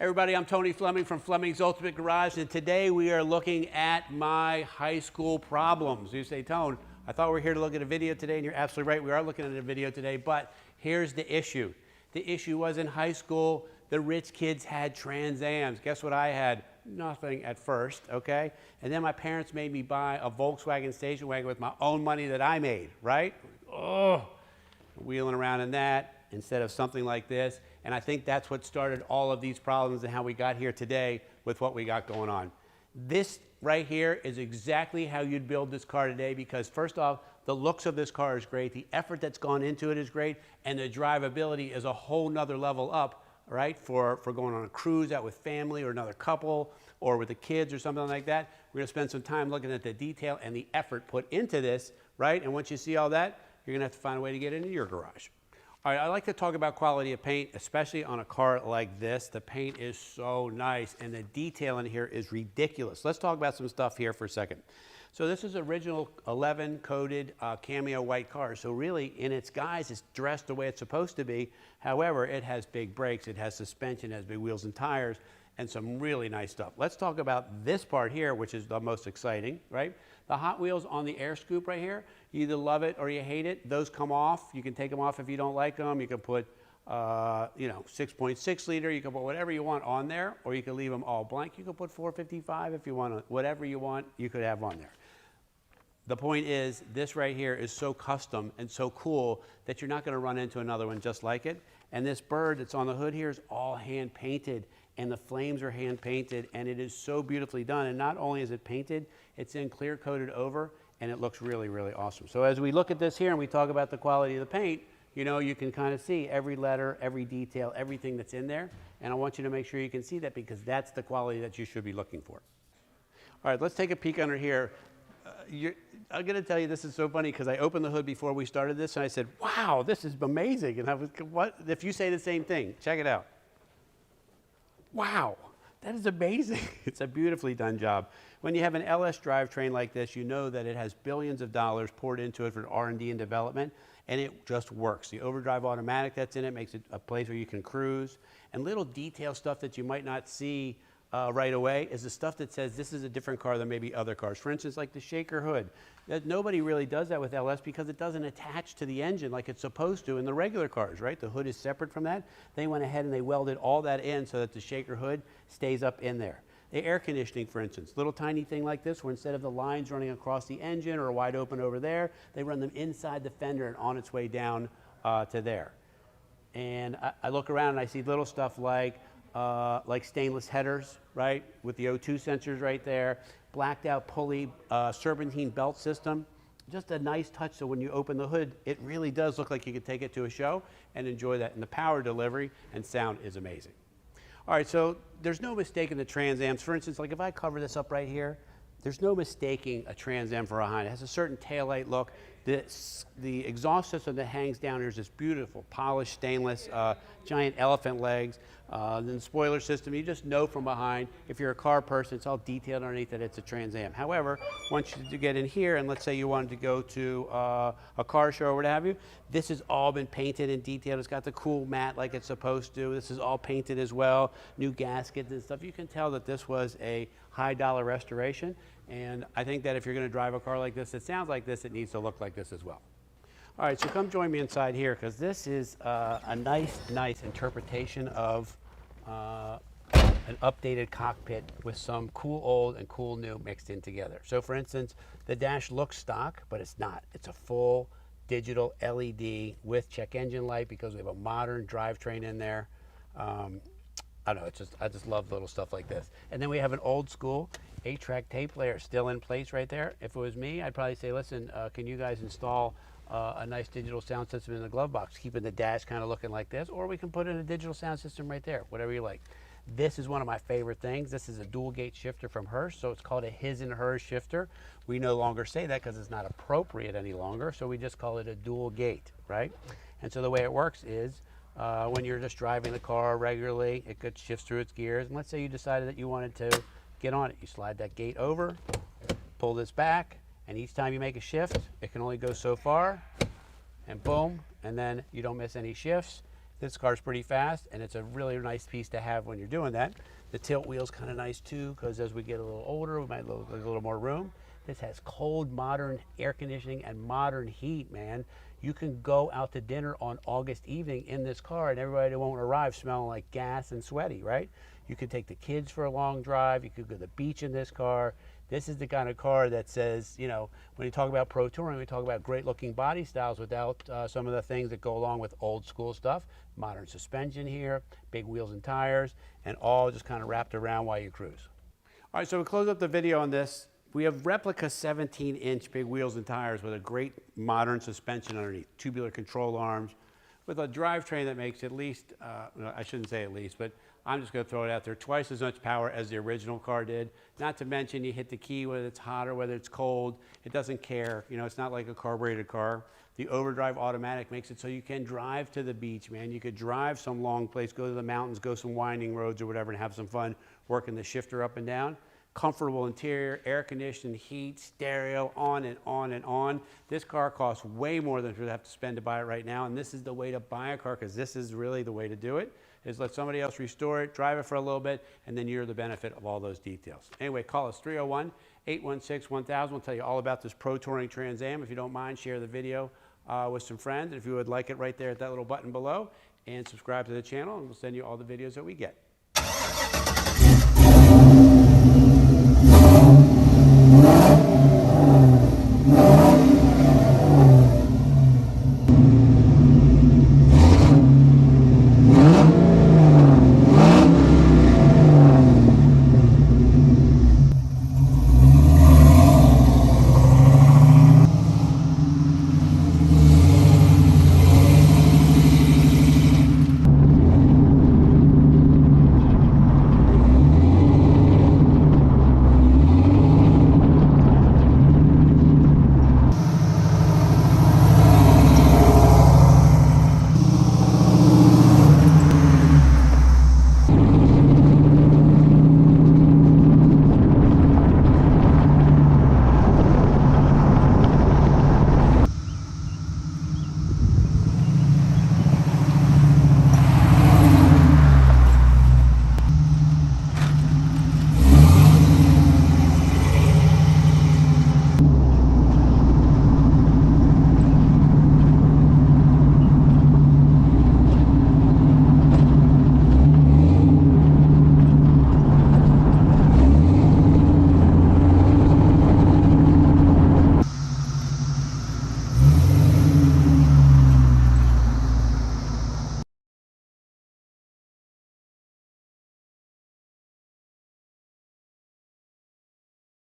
Everybody, I'm Tony Fleming from Fleming's Ultimate Garage, and today we are looking at my high school problems. You say, Tone, I thought we were here to look at a video today, and you're absolutely right. We are looking at a video today, but here's the issue. The issue was in high school, the rich kids had Trans Ams. Guess what I had? Nothing at first, okay? And then my parents made me buy a Volkswagen station wagon with my own money that I made, right? Oh, wheeling around in that instead of something like this. And I think that's what started all of these problems and how we got here today with what we got going on. This right here is exactly how you'd build this car today, because first off, the looks of this car is great, the effort that's gone into it is great, and the drivability is a whole nother level up, right, for going on a cruise out with family or another couple or with the kids or something like that. We're going to spend some time looking at the detail and the effort put into this, right? And once you see all that, you're going to have to find a way to get into your garage. All right, I like to talk about quality of paint, especially on a car like this. The paint is so nice, and the detail in here is ridiculous. Let's talk about some stuff here for a second. So this is original 11 coated cameo white car. So really, in its guise, it's dressed the way it's supposed to be. However, it has big brakes, it has suspension, it has big wheels and tires, and some really nice stuff. Let's talk about this part here, which is the most exciting, right? The Hot Wheels on the air scoop right here, you either love it or you hate it. Those come off. You can take them off if you don't like them. You can put, 6.6 liter. You can put whatever you want on there, or you can leave them all blank. You can put 455 if you want. Whatever you want, you could have on there. The point is, this right here is so custom and so cool that you're not going to run into another one just like it. And this bird that's on the hood here is all hand painted, and the flames are hand painted, and it is so beautifully done. And not only is it painted, it's then clear coated over, and it looks really, really awesome. So as we look at this here and we talk about the quality of the paint, you can kind of see every letter, every detail, everything that's in there. And I want you to make sure you can see that, because that's the quality that you should be looking for. All right, let's take a peek under here. I'm going to tell you, this is so funny, because I opened the hood before we started this, and I said, wow, this is amazing. And I was, what? If you say the same thing, check it out. Wow, that is amazing. It's a beautifully done job. When you have an LS drivetrain like this, you know that it has billions of dollars poured into it for R&D and development, and it just works. The overdrive automatic that's in it makes it a place where you can cruise, and little detail stuff that you might not see right away is the stuff that says this is a different car than maybe other cars. For instance, like the shaker hood. Nobody really does that with LS because it doesn't attach to the engine like it's supposed to in the regular cars, right? The hood is separate from that. They went ahead and they welded all that in so that the shaker hood stays up in there. The air conditioning, for instance, little tiny thing like this, where instead of the lines running across the engine or wide open over there, they run them inside the fender and on its way down to there. And I look around and I see little stuff like stainless headers, right, with the O2 sensors right there, blacked out pulley, serpentine belt system. Just a nice touch, so when you open the hood, it really does look like you could take it to a show and enjoy that. And the power delivery and sound is amazing. All right, so there's no mistaking the Trans Ams. For instance, like if I cover this up right here, there's no mistaking a Trans Am for a Honda. It has a certain taillight look. The exhaust system that hangs down here is this beautiful polished stainless, giant elephant legs. Then the spoiler system, you just know from behind, if you're a car person, it's all detailed underneath that it's a Trans Am. However, once you get in here, and let's say you wanted to go to a car show or what have you, this has all been painted and detailed. It's got the cool matte like it's supposed to. This is all painted as well, new gaskets and stuff. You can tell that this was a high dollar restoration. And I think that if you're going to drive a car like this that sounds like this, it needs to look like this as well. All right, so come join me inside here, because this is a nice interpretation of an updated cockpit with some cool old and cool new mixed in together. So for instance, the dash looks stock, but it's not. It's a full digital LED with check engine light, because we have a modern drivetrain in there. I don't know, I just love little stuff like this. And then we have an old school 8-track tape player still in place right there. If it was me, I'd probably say, listen, can you guys install a nice digital sound system in the glove box, keeping the dash kind of looking like this, or we can put in a digital sound system right there, whatever you like. This is one of my favorite things. This is a dual gate shifter from Hers, so it's called a his and hers shifter. We no longer say that because it's not appropriate any longer, so we just call it a dual gate, right? And so the way it works is, when you're just driving the car regularly, it shifts through its gears, and let's say you decided that you wanted to get on it. You slide that gate over, pull this back, and each time you make a shift, it can only go so far, and boom, and then you don't miss any shifts. This car's pretty fast, and it's a really nice piece to have when you're doing that. The tilt wheel's kind of nice too, because as we get a little older, we might look like a little more room. This has cold, modern air conditioning and modern heat, man. You can go out to dinner on August evening in this car, and everybody won't arrive smelling like gas and sweaty, right? You could take the kids for a long drive. You could go to the beach in this car. This is the kind of car that says, you know, when you talk about pro touring, we talk about great looking body styles without some of the things that go along with old school stuff. Modern suspension here, big wheels and tires, and all just kind of wrapped around while you cruise. All right, so we close up the video on this. We have replica 17-inch big wheels and tires with a great modern suspension underneath, tubular control arms, with a drivetrain that makes at least, I shouldn't say at least, but I'm just going to throw it out there, twice as much power as the original car did. Not to mention you hit the key whether it's hot or whether it's cold. It doesn't care. You know, it's not like a carbureted car. The overdrive automatic makes it so you can drive to the beach, man. You could drive some long place, go to the mountains, go some winding roads or whatever and have some fun working the shifter up and down. Comfortable interior, air conditioning, heat, stereo, on and on and on. This car costs way more than you have to spend to buy it right now, and this is the way to buy a car because this is really the way to do it, is let somebody else restore it, drive it for a little bit, and then you're the benefit of all those details. Anyway, call us 301-816-1000. We'll tell you all about this Pro Touring Trans Am. If you don't mind, share the video with some friends, and if you would like it right there at that little button below, and subscribe to the channel, and we'll send you all the videos that we get.